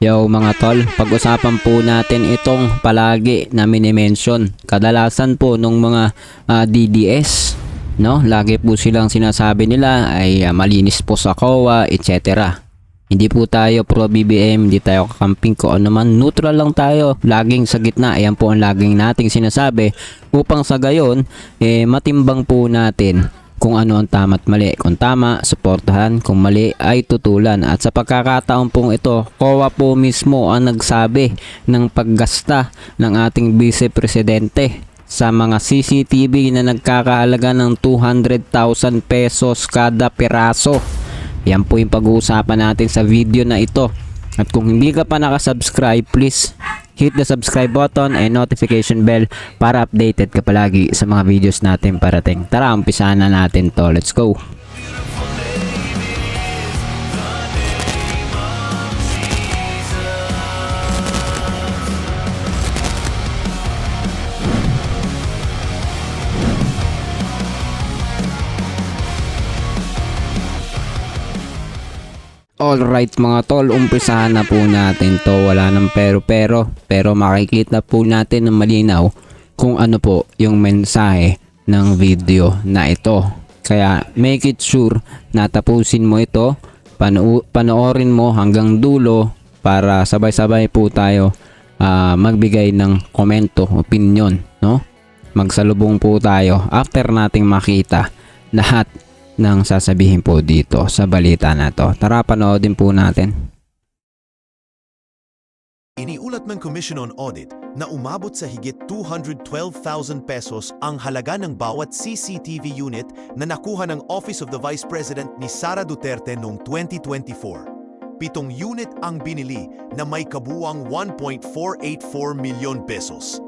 Yo mga tol, pag-usapan po natin itong palagi na mini-mention. Kadalasan po nung mga DDS, no? Lagi po silang sinasabi nila ay malinis po sa COA, etc. Hindi po tayo pro BBM, hindi tayo kakamping ko ano man, neutral lang tayo, laging sa gitna. Ayan po ang laging nating sinasabi upang sa gayon matimbang po natin kung ano ang tama at mali. Kung tama, suportahan. Kung mali, ay tutulan. At sa pagkakataon pong ito, COA po mismo ang nagsabi ng paggasta ng ating Vice Presidente sa mga CCTV na nagkakahalaga ng 200,000 pesos kada piraso. Yan po yung pag-uusapan natin sa video na ito. At kung hindi ka pa nakasubscribe, please hit the subscribe button and notification bell para updated ka palagi sa mga videos natin parating. Tara, umpisahan na natin to. Let's go! Alright mga tol, umpisahan na po natin to. Wala nang pero makikita po natin ng malinaw kung ano po yung mensahe ng video na ito. Kaya make it sure na tapusin mo ito, panoorin mo hanggang dulo para sabay-sabay po tayo magbigay ng komento, opinion, no? Magsalubong po tayo after nating makita lahat nang sasabihin po dito sa balita na to. Tara, panoodin po natin. Iniulat ng Commission on Audit na umabot sa higit 212,000 pesos ang halaga ng bawat CCTV unit na nakuha ng Office of the Vice President ni Sara Duterte noong 2024. 7 unit ang binili na may kabuuang 1.484 milyon pesos.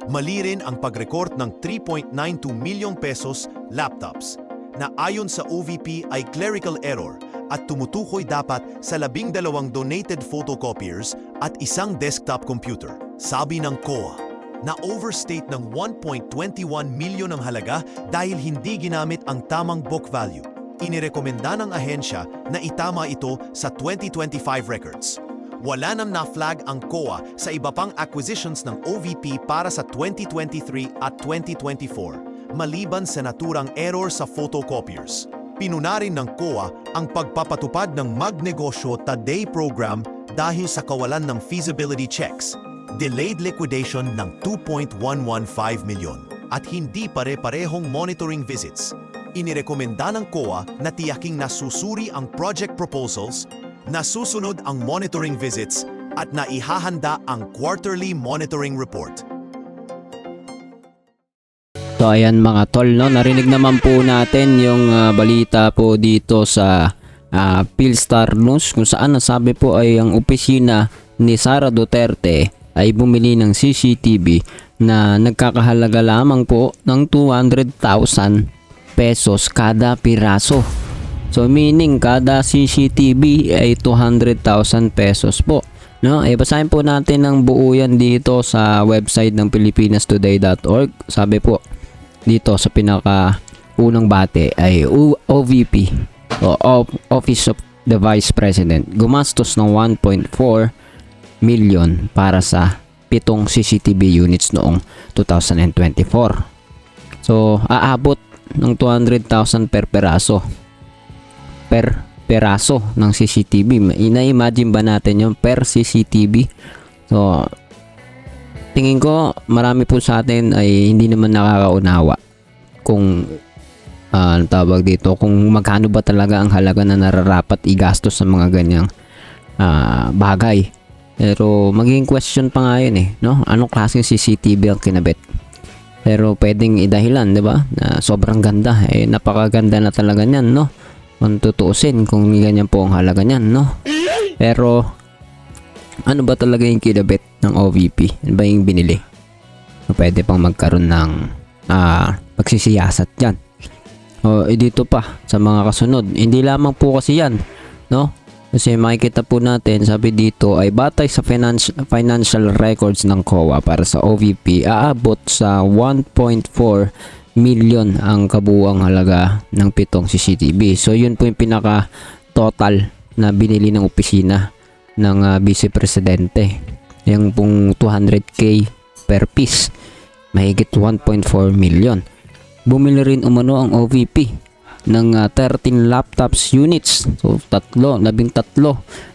Mali rin ang pag-record ng 3.92 milyon pesos laptops na ayon sa OVP ay clerical error at tumutukoy dapat sa 12 donated photocopiers at isang desktop computer. Sabi ng COA, na overstate ng 1.21 milyon ang halaga dahil hindi ginamit ang tamang book value. Inirekomenda ng ahensya na itama ito sa 2025 records. Wala nang na-flag ang COA sa iba pang acquisitions ng OVP para sa 2023 at 2024. Maliban sa naturang error sa photocopiers. Pinuna rin ng COA ang pagpapatupad ng Magnegosyo Taday program dahil sa kawalan ng feasibility checks, delayed liquidation ng 2.115 milyon at hindi pare-parehong monitoring visits. Inirekomenda ng COA na tiyaking nasusuri ang project proposals, nasusunod ang monitoring visits at naihahanda ang quarterly monitoring report. So ayan mga tol, no? Narinig naman po natin yung balita po dito sa Philstar News kung saan nasabi po ay ang opisina ni Sara Duterte ay bumili ng CCTV na nagkakahalaga lamang po ng 200,000 pesos kada piraso. So meaning kada CCTV ay 200,000 pesos po. No, basahin po natin ang buo yan dito sa website ng philipinastoday.org. Sabi po dito sa pinaka unang bate ay OVP o Office of the Vice President gumastos ng 1.4 million para sa 7 CCTV units noong 2024. So aabot ng 200,000 per peraso ng CCTV. Ina-imagine ba natin yung per CCTV? So tingin ko marami po sa atin ay hindi naman nakakaunawa kung tawag dito, kung magkano ba talaga ang halaga na nararapat igastos sa mga ganyang bagay. Pero magiging question pa nga yun no? Anong klaseng CCTV ang kinabit? Pero pwedeng idahilan, di ba? Na sobrang ganda, napakaganda na talaga niyan, no? Kung tutuusin kung ganyan po ang halaga niyan, no? Pero ano ba talaga yung kinabit ng OVP? Ano ba yung binili? Pwede pang magkaroon ng pagsisiyasat dyan. O dito pa sa mga kasunod. Hindi lamang po kasi yan, no? Kasi makikita po natin, sabi dito ay batay sa financial records ng COA para sa OVP, aabot sa 1.4 million ang kabuuang halaga ng 7 CCTV. So yun po yung pinaka total na binili ng opisina ng Vice Presidente. Yung pong 200k per piece, mahigit 1.4 million. Bumili rin umano ang OVP ng 13 laptops units. So 13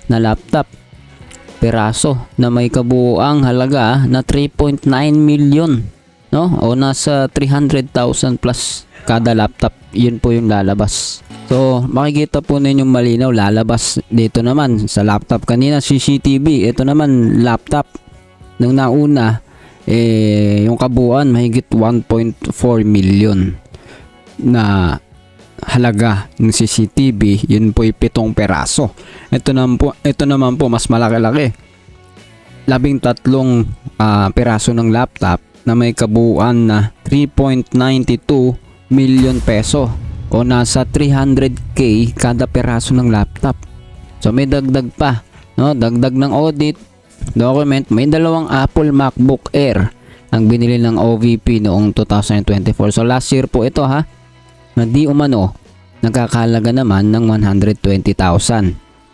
na laptop peraso na may kabuuang halaga na 3.9 million, no? O nasa 300,000 plus kada laptop. Yun po yung lalabas. So makikita po ninyong malinaw, lalabas dito naman sa laptop kanina CCTV, ito naman laptop. Nung nauna yung kabuuan mahigit 1.4 million na halaga ng CCTV. Yun po 7 peraso. Ito naman po mas malaki-laki, 13 peraso ng laptop na may kabuuan na 3.92 million peso o nasa 300k kada peraso ng laptop. So may dagdag pa, no? Dagdag ng audit document, may 2 Apple MacBook Air ang binili ng OVP noong 2024. So last year po ito, ha, na di umano nagkakahalaga naman ng 120,000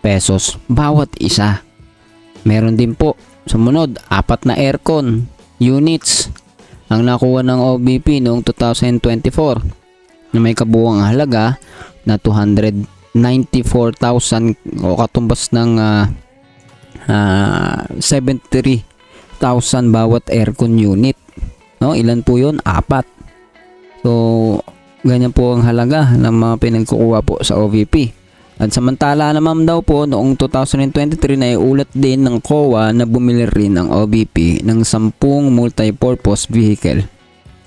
pesos bawat isa. Meron din po sumunod 4 na aircon units ang nakuha ng OVP noong 2024 na may kabuuang halaga na 294,000 o katumbas ng 73,000 bawat aircon unit, no? Ilan po yun? 4. So ganyan po ang halaga ng mga pinagkukuha po sa OVP. At samantala naman daw po noong 2023 na iulat din ng COA na bumili rin ng OVP ng 10 multi-purpose vehicle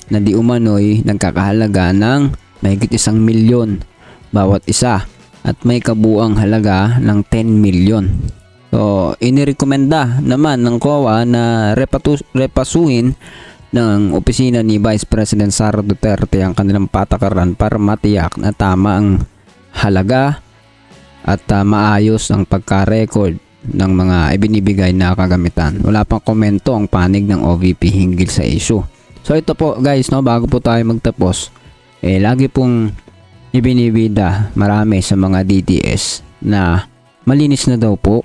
na di umano'y nagkakahalaga ng mahigit 1 milyon bawat isa at may kabuang halaga ng 10 milyon. So inirekomenda naman ng COA na repasuhin ng opisina ni Vice President Sara Duterte ang kanilang patakaran para matiyak na tama ang halaga at maayos ang pagka-record ng mga ibinibigay na kagamitan. Wala pang komento ang panig ng OVP hinggil sa issue. So ito po guys, no, bago po tayo magtapos, lagi pong ibinibida marami sa mga DDS na malinis na daw po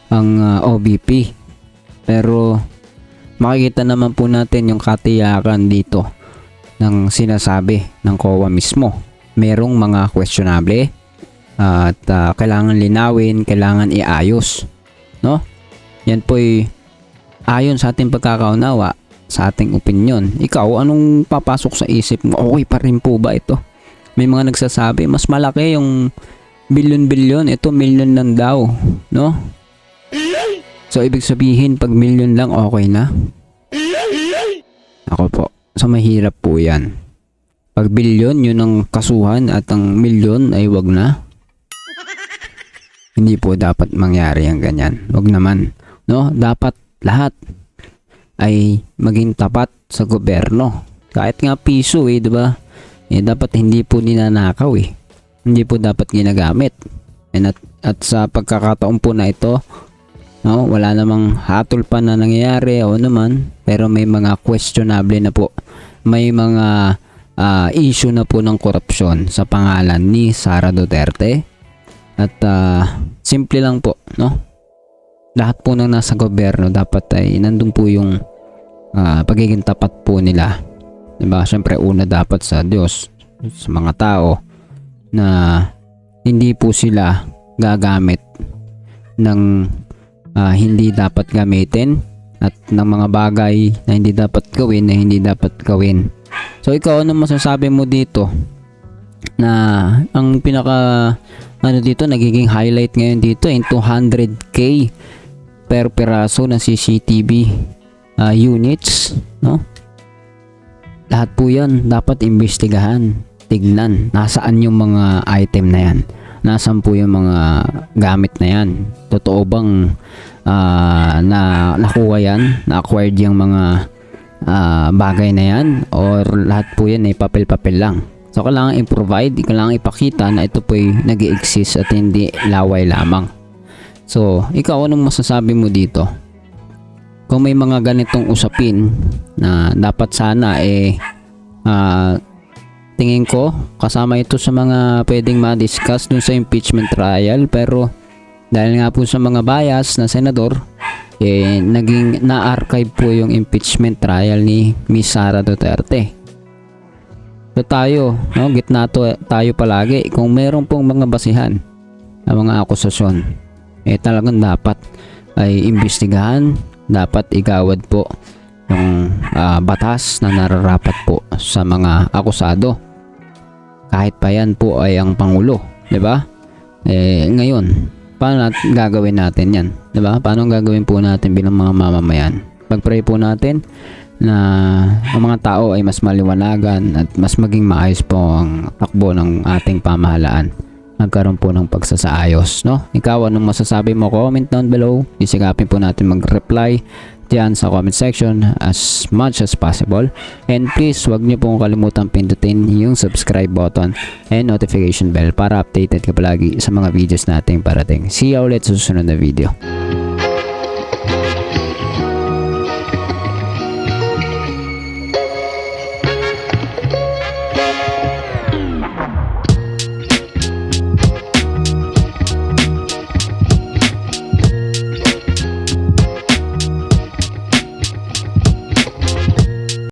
ang OVP. Pero makikita naman po natin yung katiyakan dito ng sinasabi ng COA mismo. Merong mga questionable at kailangan linawin, kailangan iayos, no? Yan po'y ayon sa ating pagkakaunawa, sa ating opinion. Ikaw, anong papasok sa isip mo? Okay pa rin po ba ito? May mga nagsasabi mas malaki yung bilyon-bilyon, ito milyon lang daw, no? So ibig sabihin pag milyon lang okay na? Ako po, so mahirap po yan. Pag bilyon yun ang kasuhan at ang milyon ay wag na. Hindi po dapat mangyari ang ganyan. Wag naman, no? Dapat lahat ay maging tapat sa gobyerno. Kahit nga piso, di ba? Dapat hindi po ninanakaw, Hindi po dapat ginagamit. At sa pagkakataon po na ito, no, wala namang hatol pa na nangyayari o naman, pero may mga questionable na po. May mga issue na po ng korupsyon sa pangalan ni Sara Duterte. At simple lang po, no? Lahat po ng nasa gobyerno dapat ay nandun po yung pagiging tapat po nila. Diba? Siyempre una dapat sa Diyos, sa mga tao na hindi po sila gagamit ng hindi dapat gamitin at ng mga bagay na hindi dapat gawin. So ikaw, ano masasabi mo dito na ang pinaka dito nagiging highlight ngayon dito yung 200k per peraso na CCTV units, no? Lahat po yan dapat imbestigahan, tignan nasaan yung mga item na yan, nasaan po yung mga gamit na yan, totoo bang na nakuha yan, na-acquired yung mga bagay na yan, or lahat po yan ay papel-papel lang. So kailangan i-provide, kailangan ipakita na ito po ay nag-i-exist at hindi laway lamang. So ikaw, anong masasabi mo dito? Kung may mga ganitong usapin na dapat sana tingin ko kasama ito sa mga pwedeng ma-discuss dun sa impeachment trial, pero Dahil nga po sa mga bias na senador, naging na-archive po yung impeachment trial ni Miss Sara Duterte. So tayo, no, gitna tayo palagi. Kung meron pong mga basihan na mga akusasyon, talagang dapat ay imbestigahan, dapat igawad po yung batas na nararapat po sa mga akusado. Kahit pa yan po ay ang Pangulo, di ba? Ngayon, paano gagawin natin yan? Di ba? Paano gagawin po natin bilang mga mamamayan? Pag-pray po natin na ang mga tao ay mas maliwanagan at mas maging maayos po ang takbo ng ating pamahalaan. Magkaroon po ng pagsasaayos, no? Ikaw, anong masasabi mo? Comment down below. Isikapin po natin mag-reply diyan sa comment section as much as possible. And please, wag niyo pong kalimutang pindutin yung subscribe button and notification bell para updated ka palagi sa mga videos nating parating. See you ulit sa susunod na video.